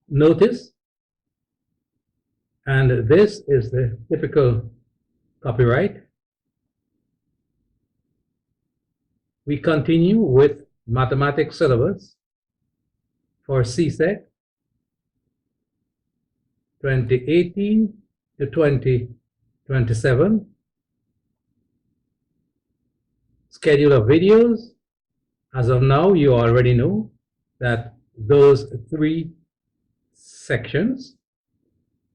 notice, and this is the typical copyright. We continue with mathematics syllabus for CSEC 2018 to 2027. Schedule of videos. As of now, you already know that those 3 sections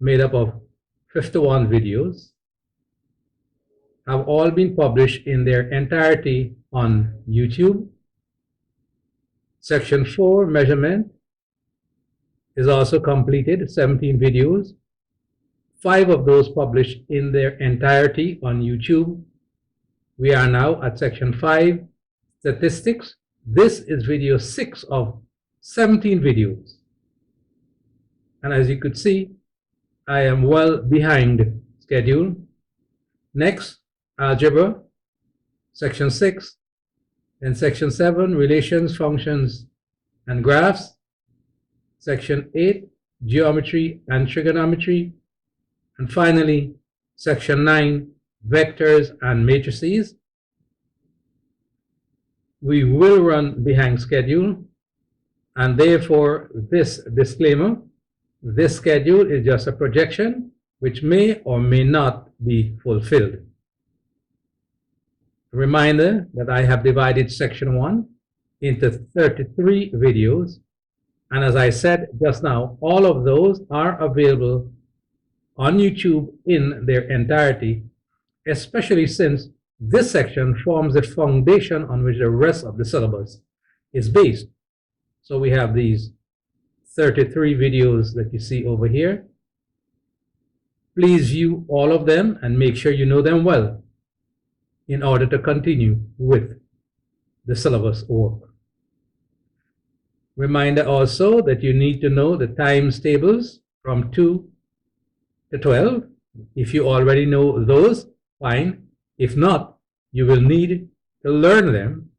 made up of 51 videos have all been published in their entirety on YouTube. Section 4, measurement, is also completed, 17 videos. 5 of those published in their entirety on YouTube. We are now at section 5, statistics. This is video 6 of 17 videos. And as you could see, I am well behind schedule. Next, algebra, section 6. Then section 7, relations, functions, and graphs. Section 8, geometry and trigonometry. And finally, section 9, vectors and matrices. We will run behind schedule, and therefore this disclaimer, this schedule is just a projection which may or may not be fulfilled. A reminder that I have divided section 1 into 33 videos, and as I said just now, all of those are available on YouTube in their entirety, especially since this section forms the foundation on which the rest of the syllabus is based. So we have these 33 videos that you see over here. Please view all of them and make sure you know them well in order to continue with the syllabus work. Reminder also that you need to know the times tables from 2 to 12. If you already know those, fine. If not, you will need to learn them,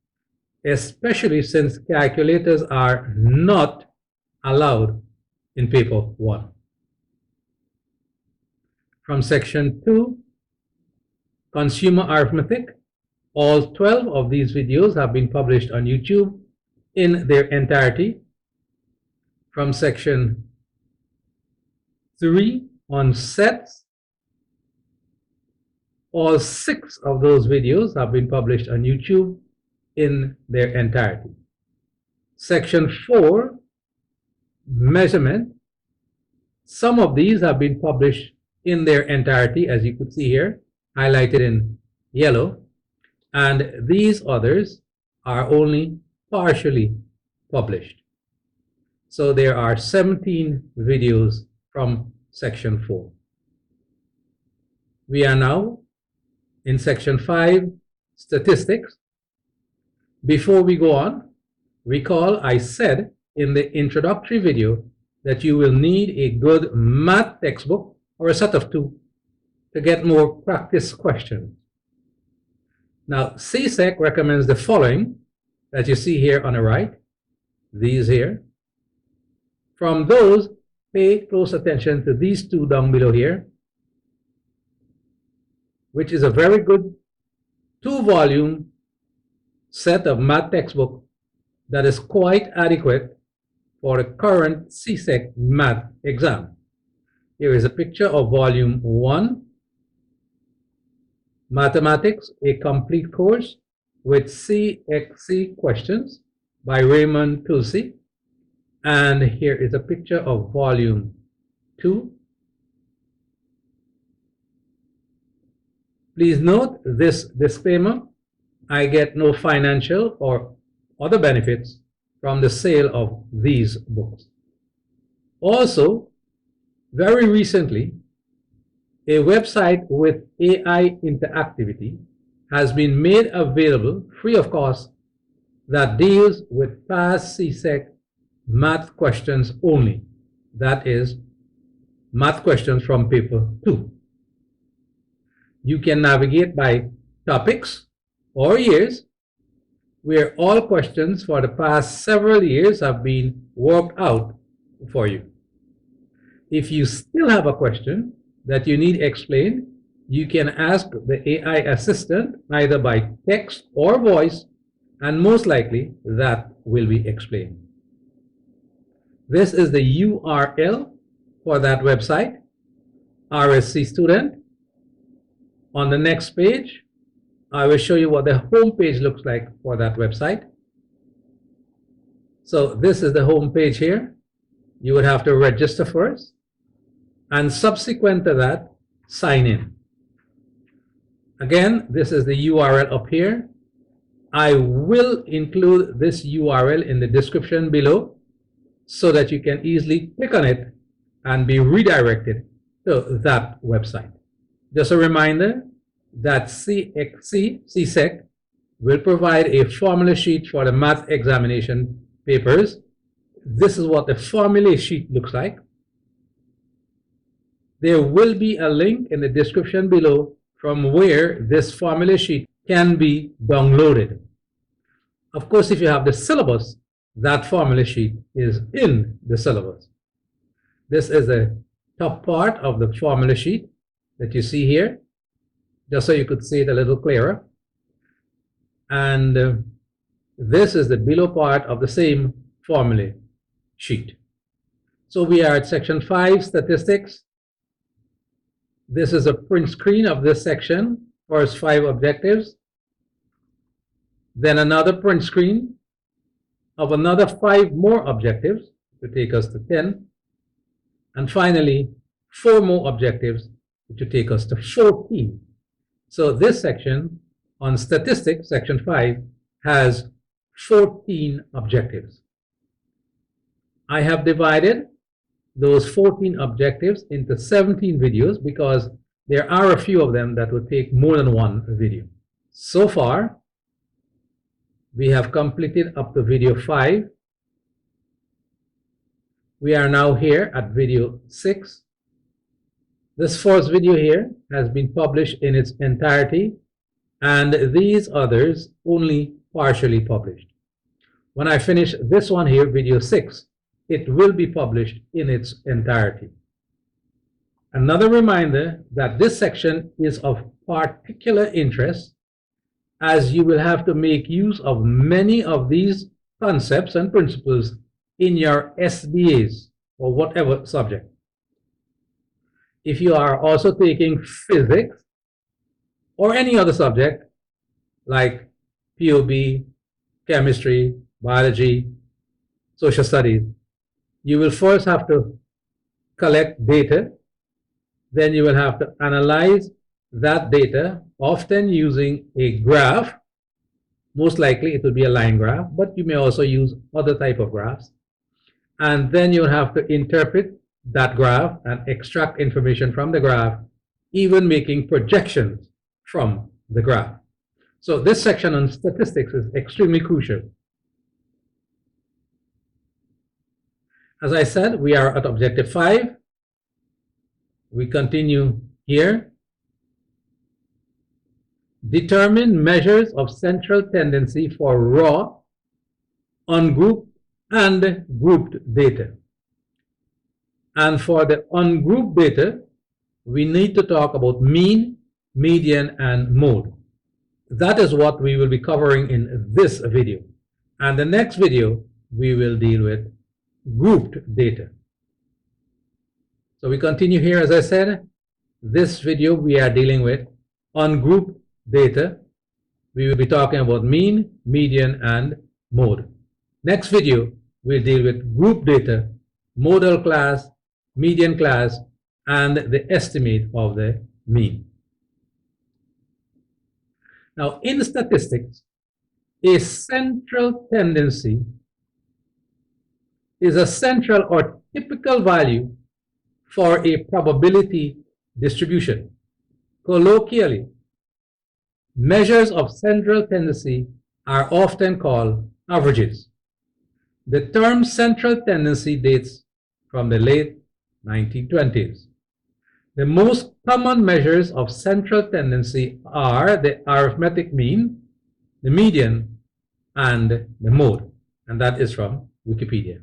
especially since calculators are not allowed in paper 1. From section 2, consumer arithmetic, all 12 of these videos have been published on YouTube in their entirety. From section 3, on sets, all 6 of those videos have been published on YouTube in their entirety. Section 4, measurement, some of these have been published in their entirety, as you could see here, highlighted in yellow, and these others are only partially published. So there are 17 videos from section 4. We are now in section 5, statistics. Before we go on, recall I said in the introductory video that you will need a good math textbook or a set of 2 to get more practice questions. Now, CSEC recommends the following that you see here on the right, these here. From those, pay close attention to these 2 down below here, which is a very good 2-volume set of math textbook that is quite adequate for the current CSEC math exam. Here is a picture of volume 1, Mathematics, a complete course with CXC questions by Raymond Tulsi. And here is a picture of volume 2. Please note this disclaimer: I get no financial or other benefits from the sale of these books. Also, very recently, a website with AI interactivity has been made available free of cost that deals with past CSEC math questions only. That is, math questions from paper 2. You can navigate by topics or years, where all questions for the past several years have been worked out for you. If you still have a question that you need explained, you can ask the AI assistant either by text or voice, and most likely that will be explained. This is the URL for that website, RSC student. On the next page, I will show you what the home page looks like for that website. So this is the home page here. You would have to register first, and subsequent to that, sign in. Again, this is the URL up here. I will include this URL in the description below so that you can easily click on it and be redirected to that website. Just a reminder that CSEC will provide a formula sheet for the math examination papers. This is what the formula sheet looks like. There will be a link in the description below from where this formula sheet can be downloaded. Of course, if you have the syllabus, that formula sheet is in the syllabus. This is the top part of the formula sheet that you see here, just so you could see it a little clearer. And this is the below part of the same formula sheet. So we are at section 5, statistics. This is a print screen of this section, first 5 objectives. Then another print screen of another 5 more objectives to take us to 10. And finally, 4 more objectives to take us to 14. So this section on statistics, section 5, has 14 objectives. I have divided those 14 objectives into 17 videos because there are a few of them that would take more than one video. So far, we have completed up to video 5. We are now here at video 6. This first video here has been published in its entirety, and these others only partially published. When I finish this one here, video 6, it will be published in its entirety. Another reminder that this section is of particular interest, as you will have to make use of many of these concepts and principles in your SBAs or whatever subject. If you are also taking physics or any other subject like POB, chemistry, biology, social studies, you will first have to collect data. Then you will have to analyze that data, often using a graph. Most likely it will be a line graph, but you may also use other type of graphs. And then you'll have to interpret that graph and extract information from the graph, even making projections from the graph. So this section on statistics is extremely crucial. As I said, we are at objective 5. We continue here. Determine measures of central tendency for raw, ungrouped, and grouped data. And for the ungrouped data, we need to talk about mean, median, and mode. That is what we will be covering in this video. And the next video, we will deal with grouped data. So we continue here, as I said. This video, we are dealing with ungrouped data. We will be talking about mean, median, and mode. Next video, we'll deal with group data, modal class, median class, and the estimate of the mean. Now, in statistics, a central tendency is a central or typical value for a probability distribution. Colloquially, measures of central tendency are often called averages. The term central tendency dates from the late 1920s. The most common measures of central tendency are the arithmetic mean, the median, and the mode. And that is from Wikipedia.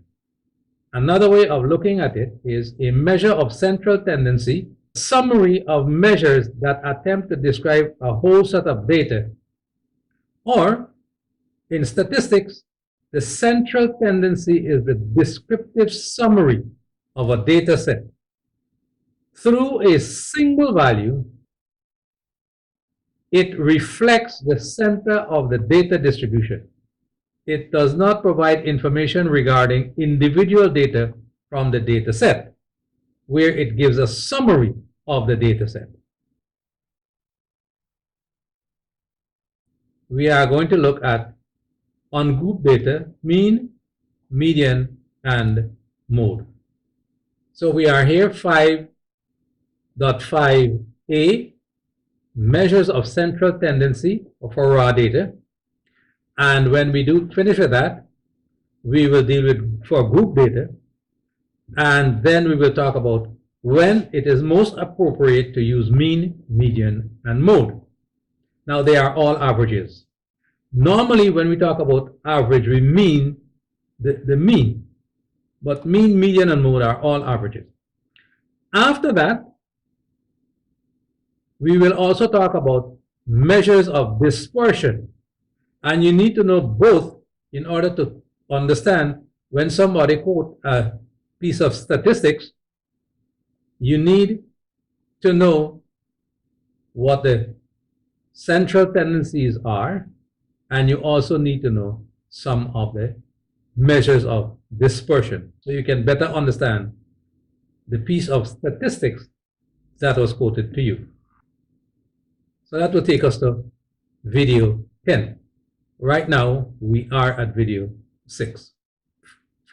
Another way of looking at it is a measure of central tendency, summary of measures that attempt to describe a whole set of data. Or, in statistics, the central tendency is the descriptive summary of a data set. Through a single value, it reflects the center of the data distribution. It does not provide information regarding individual data from the data set, where it gives a summary of the data set. We are going to look at ungrouped data, mean, median, and mode. So we are here 5.5a, measures of central tendency for raw data. And when we do finish with that, we will deal with for group data. And then we will talk about when it is most appropriate to use mean, median, and mode. Now, they are all averages. Normally, when we talk about average, we mean the mean. But mean, median, and mode are all averages. After that, we will also talk about measures of dispersion. And you need to know both in order to understand when somebody quote a piece of statistics, you need to know what the central tendencies are, and you also need to know some of the measures of dispersion, so you can better understand the piece of statistics that was quoted to you. So that will take us to video 10. Right now, we are at video 6.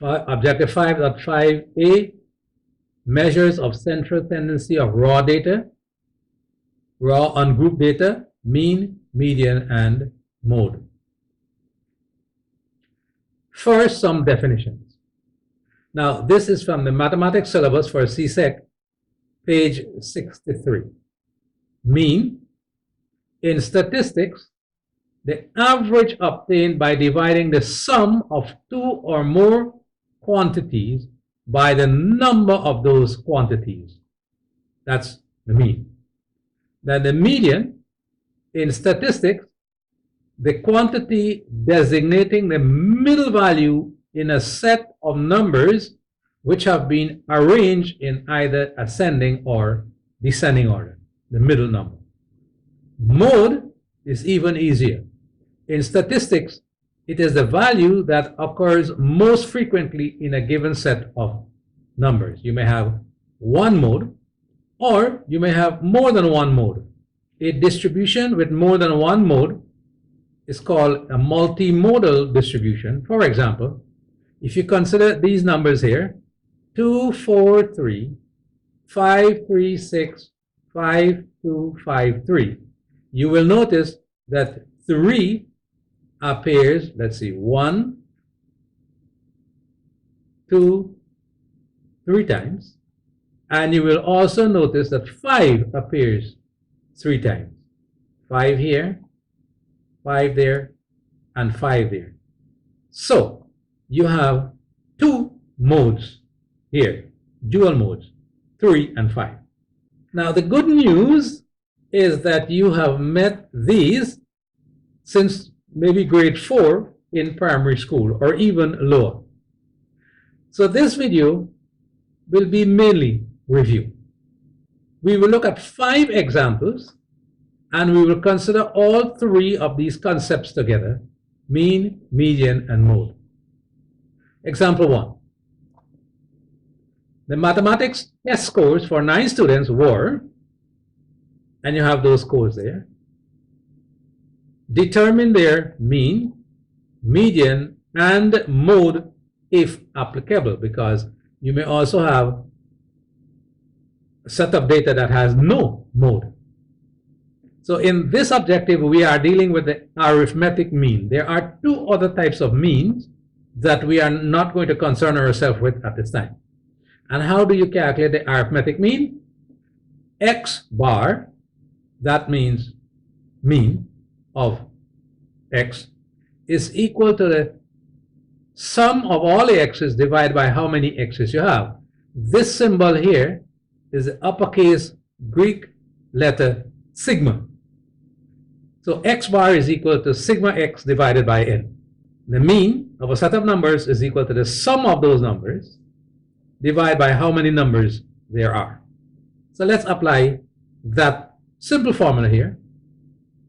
Objective 5.5a, measures of central tendency of raw data, raw ungrouped data, mean, median, and mode. First, some definitions. Now, this is from the mathematics syllabus for CSEC, page 63. Mean, in statistics, the average obtained by dividing the sum of two or more quantities by the number of those quantities. That's the mean. Then the median, in statistics, the quantity designating the middle value in a set of numbers which have been arranged in either ascending or descending order, the middle number. Mode is even easier. In statistics, it is the value that occurs most frequently in a given set of numbers. You may have one mode, or you may have more than one mode. A distribution with more than one mode is called a multimodal distribution. For example, if you consider these numbers here, 2, 4, 3, 5, 3, 6, 5, 2, 5, 3, you will notice that 3 appears, let's see, 1, 2, 3 times. And you will also notice that 5 appears 3 times. 5 here, 5 there, and 5 there. So you have 2 modes here, dual modes, 3 and 5. Now the good news is that you have met these since maybe grade 4 in primary school or even lower. So this video will be mainly review. We will look at 5 examples and we will consider all 3 of these concepts together: mean, median, and mode. Example 1. The mathematics test scores for 9 students were, and you have those scores there. Determine their mean, median, and mode if applicable, because you may also have a set of data that has no mode. So in this objective, we are dealing with the arithmetic mean. There are 2 other types of means that we are not going to concern ourselves with at this time. And how do you calculate the arithmetic mean? X bar, that means mean of X, is equal to the sum of all the x's divided by how many x's you have. This symbol here is the uppercase Greek letter sigma. So x bar is equal to sigma x divided by n. The mean of a set of numbers is equal to the sum of those numbers divided by how many numbers there are. So let's apply that simple formula here.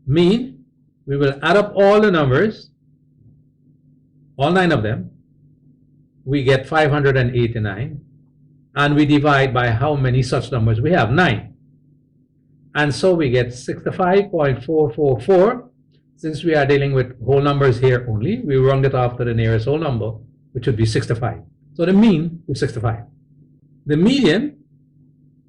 Mean, we will add up all the numbers, all 9 of them. We get 589. And we divide by how many such numbers we have, 9. And so we get 65.444. Since we are dealing with whole numbers here only, we round it off to the nearest whole number, which would be 65. So the mean is 65. The median,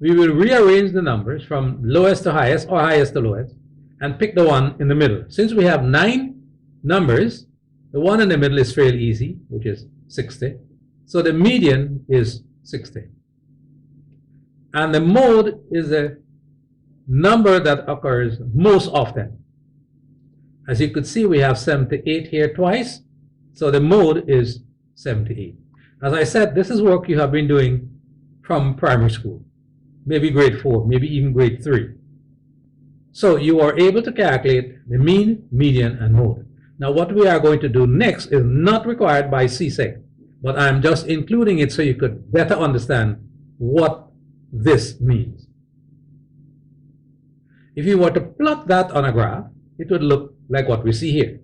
we will rearrange the numbers from lowest to highest or highest to lowest and pick the one in the middle. Since we have 9 numbers, the one in the middle is fairly easy, which is 60. So the median is 60. And the mode is the number that occurs most often. As you could see, we have 78 here twice. So the mode is 78. As I said, this is work you have been doing from primary school, maybe grade 4, maybe even grade 3. So you are able to calculate the mean, median, and mode. Now what we are going to do next is not required by CSEC, but I'm just including it so you could better understand what this means. If you were to plot that on a graph, it would look like what we see here.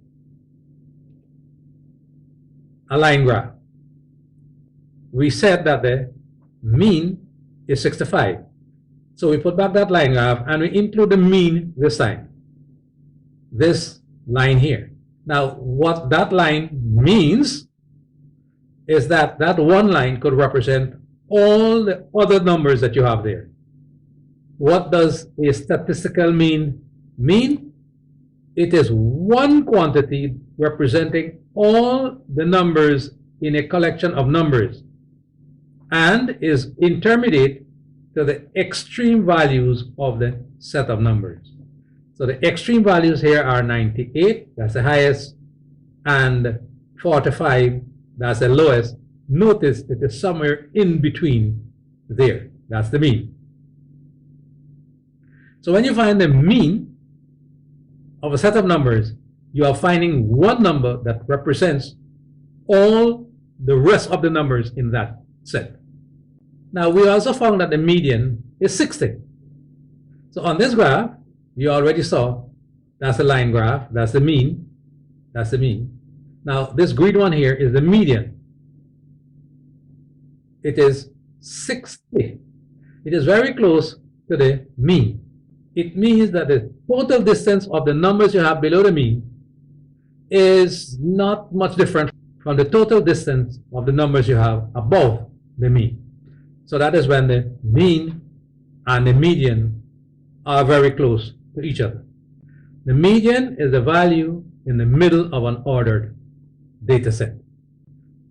A line graph. We said that the mean is 65. So we put back that line graph and we include the mean this time. This line here. Now what that line means is that that one line could represent all the other numbers that you have there. What does a statistical mean mean? It is one quantity representing all the numbers in a collection of numbers and is intermediate to the extreme values of the set of numbers. So the extreme values here are 98, that's the highest, and 45, that's the lowest. Notice it is somewhere in between there. That's the mean. So when you find the mean of a set of numbers, you are finding one number that represents all the rest of the numbers in that set. Now we also found that the median is 60. So on this graph, you already saw that's the line graph, that's the mean, that's the mean. Now this green one here is the median. It is 60. It is very close to the mean. It means that the total distance of the numbers you have below the mean is not much different from the total distance of the numbers you have above the mean. So that is when the mean and the median are very close to each other. The median is the value in the middle of an ordered data set.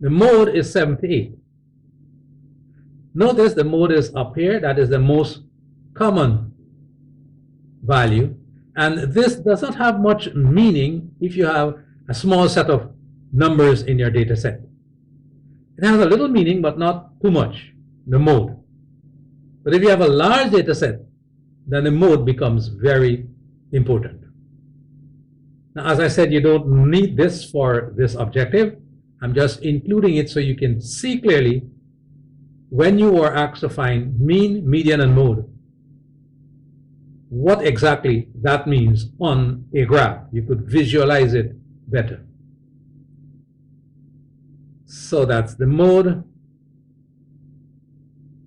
The mode is 78. Notice the mode is up here. That is the most common value. And this does not have much meaning if you have a small set of numbers in your data set. It has a little meaning, but not too much, the mode. But if you have a large data set, then the mode becomes very important. Now, as I said, you don't need this for this objective. I'm just including it so you can see clearly when you are asked to find mean, median, and mode, what exactly that means on a graph. You could visualize it better. So that's the mode,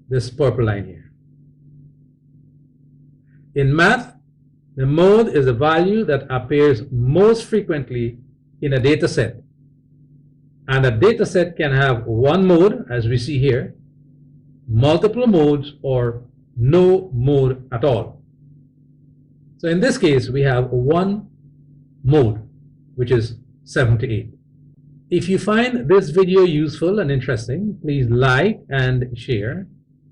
this purple line here. In math, the mode is a value that appears most frequently in a data set. And a data set can have one mode, as we see here, multiple modes, or no mode at all. So in this case, we have one mode, which is 78. If you find this video useful and interesting, please like and share.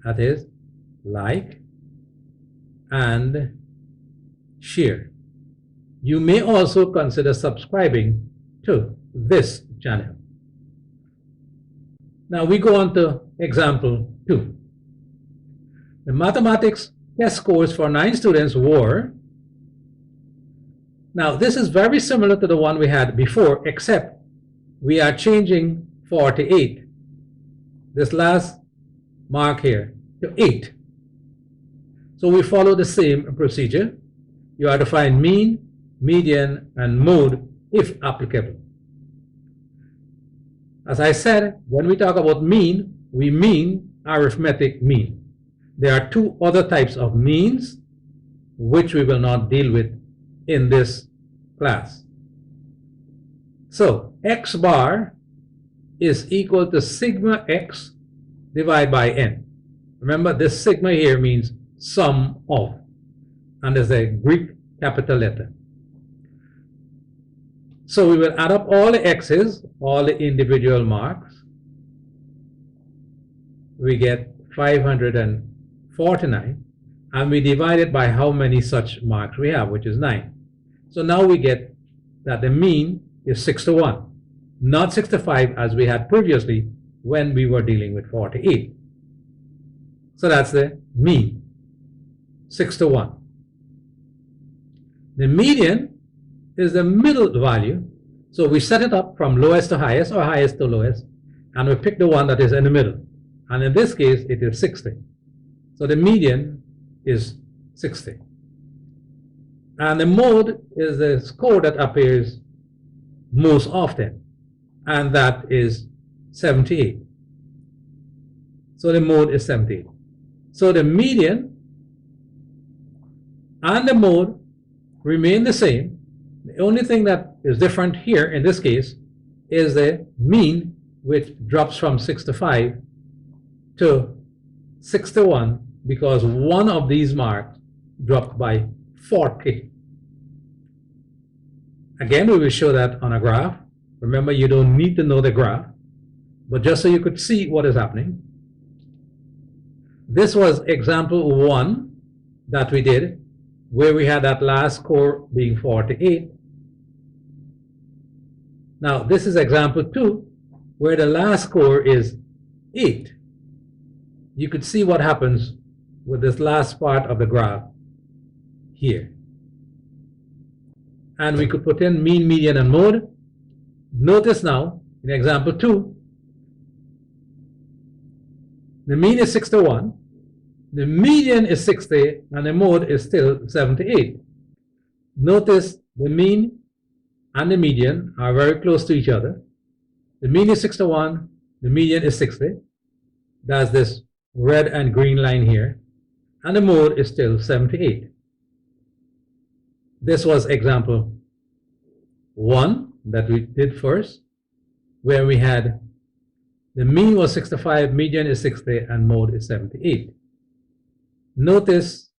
That is, like and share. You may also consider subscribing to this channel. Now we go on to example 2. The mathematics test scores for 9 students were, now this is very similar to the one we had before, except we are changing 48, this last mark here, to 8. So we follow the same procedure. You are to find mean, median, and mode if applicable. As I said, when we talk about mean, we mean arithmetic mean. There are 2 other types of means which we will not deal with in this class. So x bar is equal to sigma x divided by n. Remember, this sigma here means sum of, and there's a Greek capital letter. So we will add up all the x's, all the individual marks. We get 549, and we divide it by how many such marks we have, which is 9. So now we get that the mean is 6 to 1, not 6 to 5 as we had previously when we were dealing with 48. So that's the mean, 6 to 1. The median is the middle value. So we set it up from lowest to highest or highest to lowest, and we pick the one that is in the middle. And in this case, it is 60. So the median is 60. And the mode is the score that appears most often, and that is 78. So the mode is 78. So the median and the mode remain the same. The only thing that is different here in this case is the mean, which drops from 6 to 5 to 6 to 1, because one of these marks dropped by 40. Again, we will show that on a graph. Remember, you don't need to know the graph, but just so you could see what is happening. This was example 1 that we did, where we had that last score being 48. Now, this is example 2, where the last score is 8. You could see what happens with this last part of the graph here. And we could put in mean, median, and mode. Notice now, in example 2, the mean is 6 to 1, the median is 60, and the mode is still 78. Notice the mean and the median are very close to each other. The mean is 6 to 1, the median is 60. That's this red and green line here. And the mode is still 78. This was example 1 that we did first, where we had the mean was 65, median is 60, and mode is 78. Notice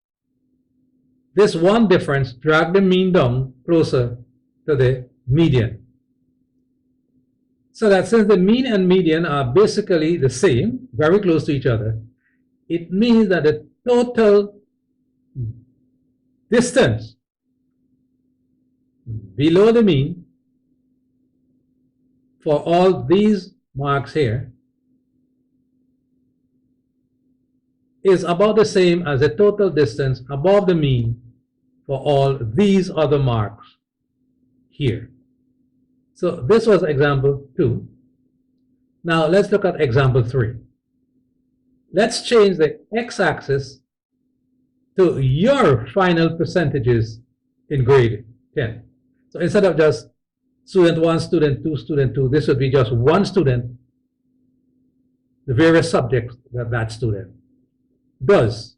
this one difference dragged the mean down closer to the median. So that since the mean and median are basically the same, very close to each other, it means that the total distance below the mean for all these marks here is about the same as the total distance above the mean for all these other marks here. So this was example 2. Now let's look at example 3. Let's change the x-axis to your final percentages in grade 10. So instead of just student 1, student 2, student 2, this would be just one student, the various subjects that that student does.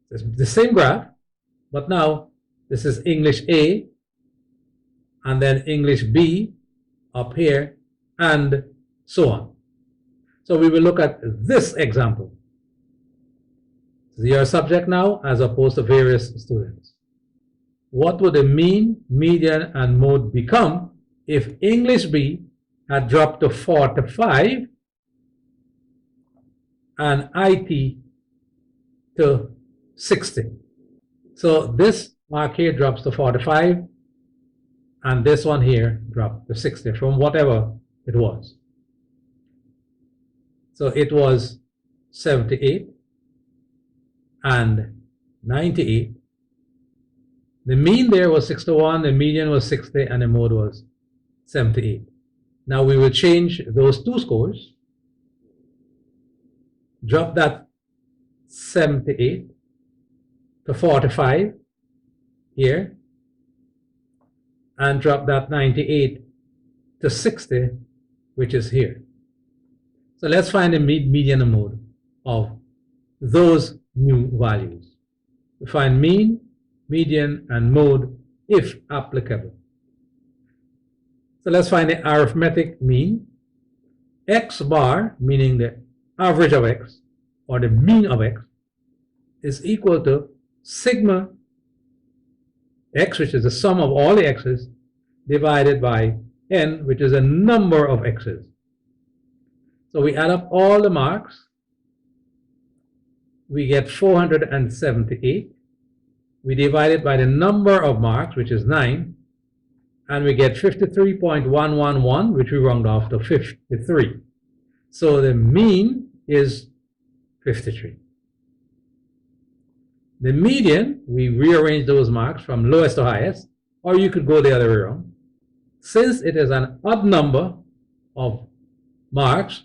It's the same graph, but now this is English A, and then English B up here, and so on. So we will look at this example. This is your subject now as opposed to various students. What would the mean, median, and mode become if English B had dropped to 45 and IT to 60? So this mark here drops to 45, and this one here dropped to 60 from whatever it was. So it was 78 and 98. The mean there was 61, the median was 60, and the mode was 78. Now we will change those two scores, drop that 78 to 45 here, and drop that 98 to 60, which is here. So let's find the median and mode of those new values. We find mean, median, and mode if applicable. So let's find the arithmetic mean. X bar, meaning the average of X, or the mean of X, is equal to sigma X, which is the sum of all the X's, divided by N, which is a number of X's. So we add up all the marks. We get 478. We divide it by the number of marks, which is 9, and we get 53.111, which we round off to 53. So the mean is 53. The median, we rearrange those marks from lowest to highest, or you could go the other way around. Since it is an odd number of marks,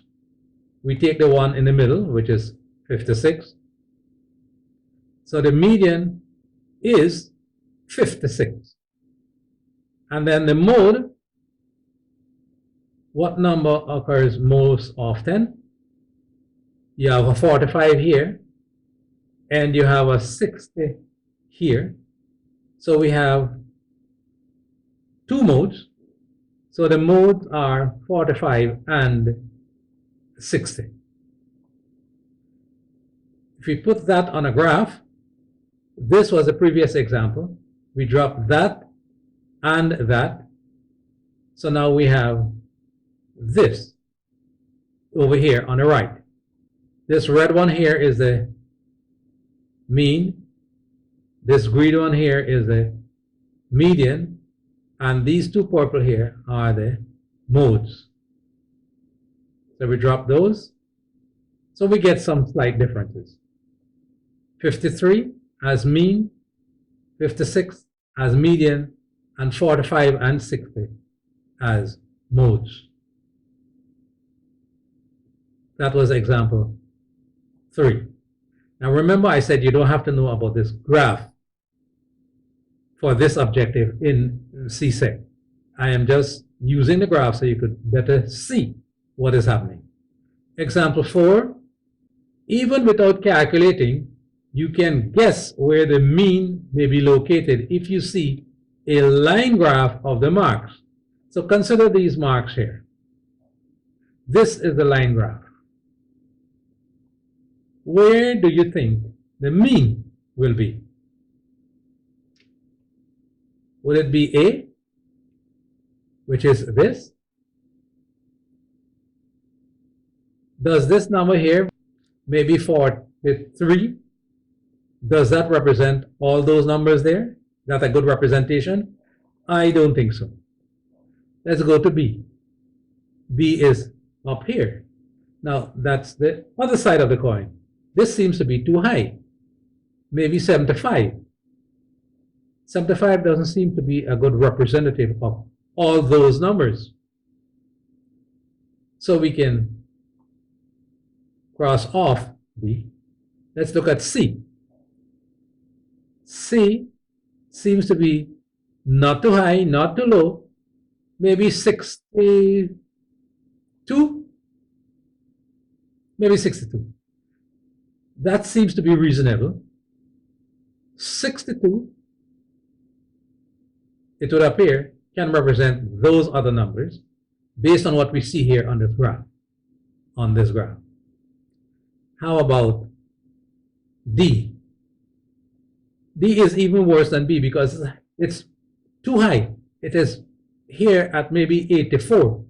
we take the one in the middle, which is 56. So the median is 56. And then the mode, what number occurs most often? You have a 45 here, and you have a 60 here. So we have two modes. So the modes are 45 and 60. If we put that on a graph, this was the previous example. We dropped that and that. So now we have this over here on the right. This red one here is the mean. This green one here is the median. And these two purple here are the modes. So we drop those. So we get some slight differences. 53 as mean, 56 as median, and 45 and 60 as modes. That was example 3. Now remember, I said you don't have to know about this graph for this objective in CSEC. I am just using the graph so you could better see what is happening. Example 4, even without calculating, you can guess where the mean may be located if you see a line graph of the marks. So consider these marks here. This is the line graph. Where do you think the mean will be? Would it be A, which is this? Does this number here, maybe 43, does that represent all those numbers there? That's a good representation? I don't think so. Let's go to B. B is up here. Now, that's the other side of the coin. This seems to be too high. Maybe 75. 75 doesn't seem to be a good representative of all those numbers. So we can cross off B. Let's look at C. C seems to be not too high, not too low, maybe 62, maybe 62. That seems to be reasonable. 62, it would appear, can represent those other numbers based on what we see here on this graph. How about D? D is even worse than B because it's too high. It is here at maybe 84.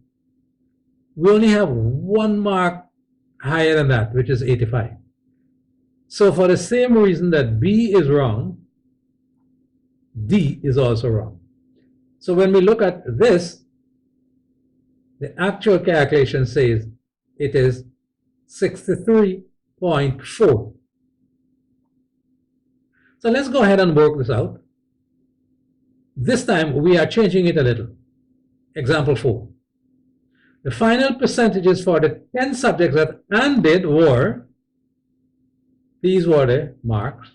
We only have one mark higher than that, which is 85. So for the same reason that B is wrong, D is also wrong. So when we look at this, the actual calculation says it is 63.4. So let's go ahead and work this out. This time we are changing it a little. Example 4. The final percentages for the 10 subjects that ended were, these were the marks.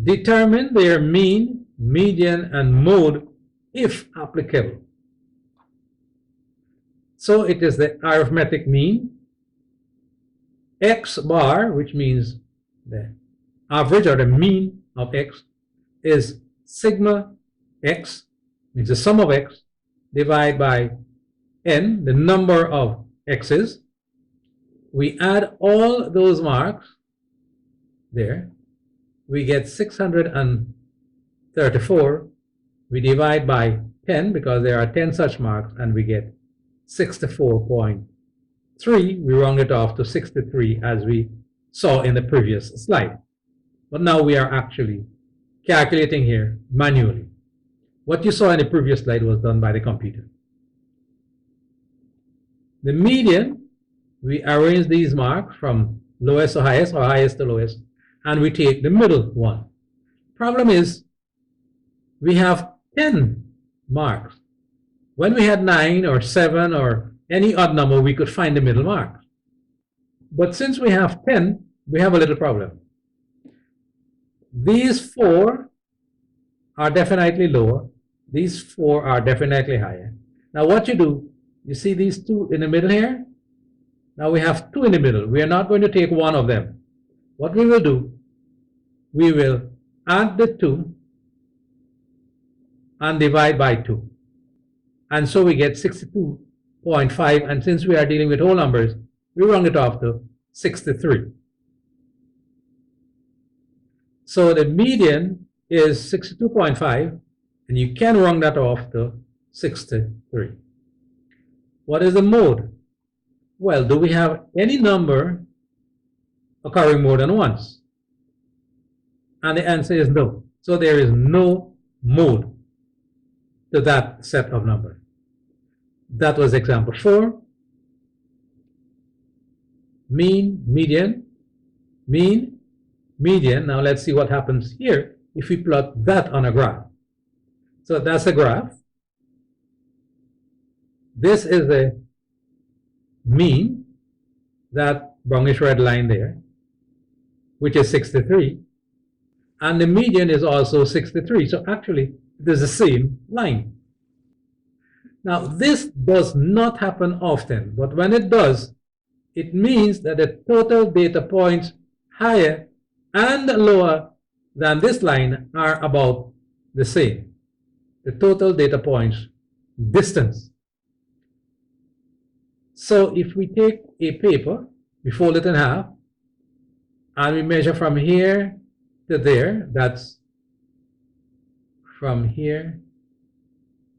Determine their mean, median, and mode if applicable. So it is the arithmetic mean, x bar, which means the average or the mean of x, is sigma x, means the sum of x, divided by n, the number of x's. We add all those marks there. We get 634. We divide by 10 because there are 10 such marks, and we get 64.3. We round it off to 63 as we saw in the previous slide. But now we are actually calculating here manually. What you saw in the previous slide was done by the computer. The median, we arrange these marks from lowest to highest or highest to lowest, and we take the middle one. Problem is, we have 10 marks. When we had 9 or 7 or any odd number, we could find the middle mark. But since we have 10, we have a little problem. These 4 are definitely lower. These 4 are definitely higher. Now what you do, you see these 2 in the middle here? Now we have 2 in the middle. We are not going to take one of them. What we will do, we will add the 2 and divide by 2. And so we get 62.5. And since we are dealing with whole numbers, we round it off to 63. So the median is 62.5, and you can round that off to 63. What is the mode? Well, do we have any number occurring more than once? And the answer is no. So there is no mode to that set of numbers. That was example 4. Mean, median, mean, median. Now let's see what happens here if we plot that on a graph. So that's a graph. This is the mean, that brownish red line there, which is 63. And the median is also 63. So actually, it is the same line. Now, this does not happen often, but when it does, it means that the total data points higher and lower than this line are about the same. The total data points distance. So if we take a paper, we fold it in half, and we measure from here to there, that's from here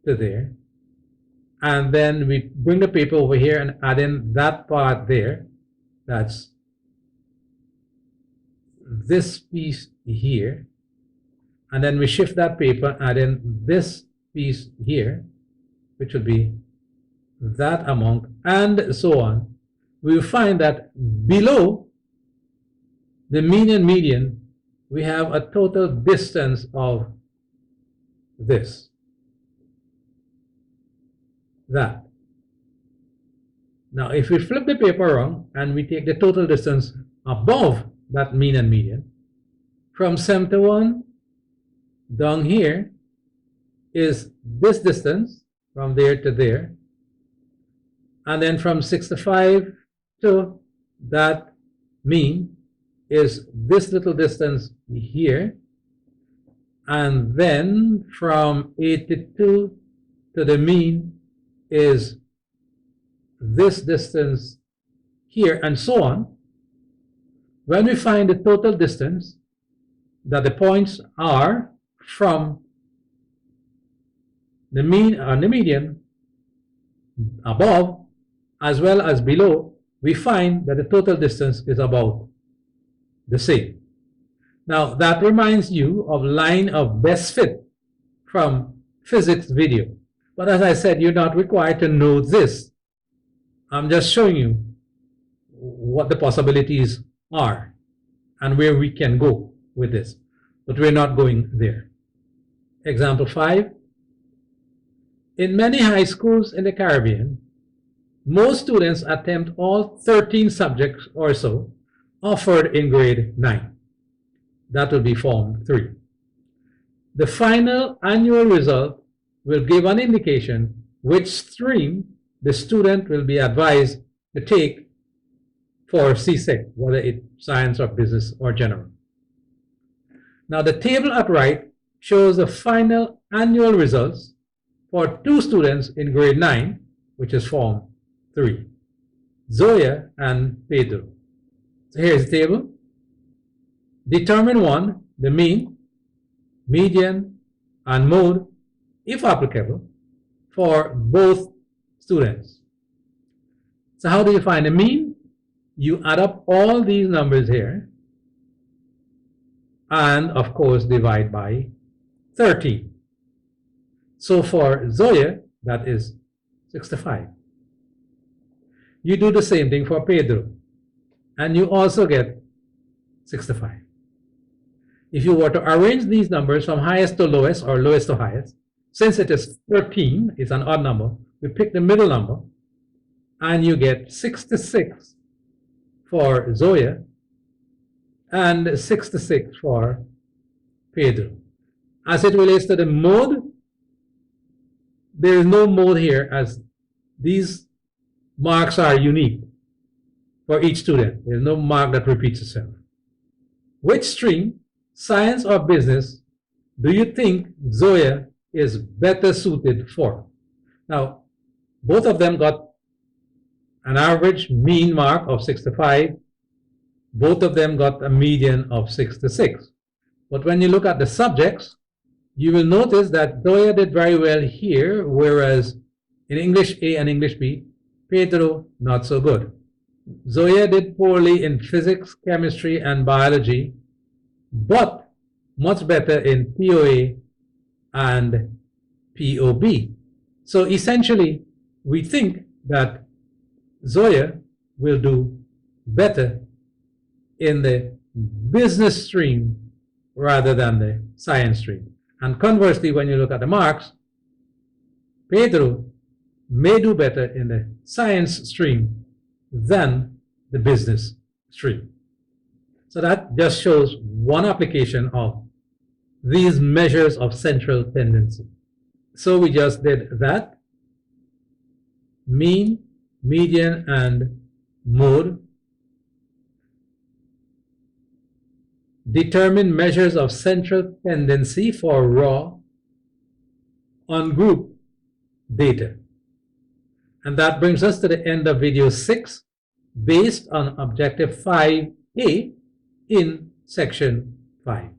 to there, and then we bring the paper over here and add in that part there, that's this piece here, and then we shift that paper, add in this piece here, which would be that amount, and so on. We will find that below the mean and median, we have a total distance of this, that. Now, if we flip the paper around and we take the total distance above that mean and median, from 71 down here is this distance from there to there, and then from 65 to that mean is this little distance here, and then from 82 to the mean is this distance here, and so on. When we find the total distance that the points are from the mean and the median above as well as below, we find that the total distance is about the same. Now that reminds you of line of best fit from physics video. But as I said, you're not required to know this. I'm just showing you what the possibilities are and where we can go with this, but we're not going there. Example 5. In many high schools in the Caribbean, most students attempt all 13 subjects or so offered in grade 9. That will be Form 3. The final annual result will give an indication which stream the student will be advised to take for C6, whether it's science or business or general. Now the table at right shows the final annual results for 2 students in grade 9, which is Form 3, Zoya and Pedro. So here's the table. Determine 1, the mean, median, and mode, if applicable, for both students. So how do you find the mean? You add up all these numbers here and, of course, divide by 13. So for Zoya, that is 65. You do the same thing for Pedro, and you also get 65. If you were to arrange these numbers from highest to lowest or lowest to highest, since it is 13, it's an odd number, we pick the middle number, and you get 66 for Zoya and 66 for Pedro. As it relates to the mode, there is no mode here, as these marks are unique for each student. There's no mark that repeats itself. Which stream, science or business, do you think Zoya is better suited for? Now, both of them got an average mean mark of 65. Both of them got a median of 66. But when you look at the subjects, you will notice that Zoya did very well here, whereas in English A and English B, Pedro not so good. Zoya did poorly in physics, chemistry, and biology, but much better in POA and POB. So essentially, we think that Zoya will do better in the business stream rather than the science stream. And conversely, when you look at the marks, Pedro may do better in the science stream than the business stream. So that just shows one application of these measures of central tendency. So we just did that. Mean, median, and mode. Determine measures of central tendency for raw ungrouped data. And that brings us to the end of video 6, based on objective 5A in section 5.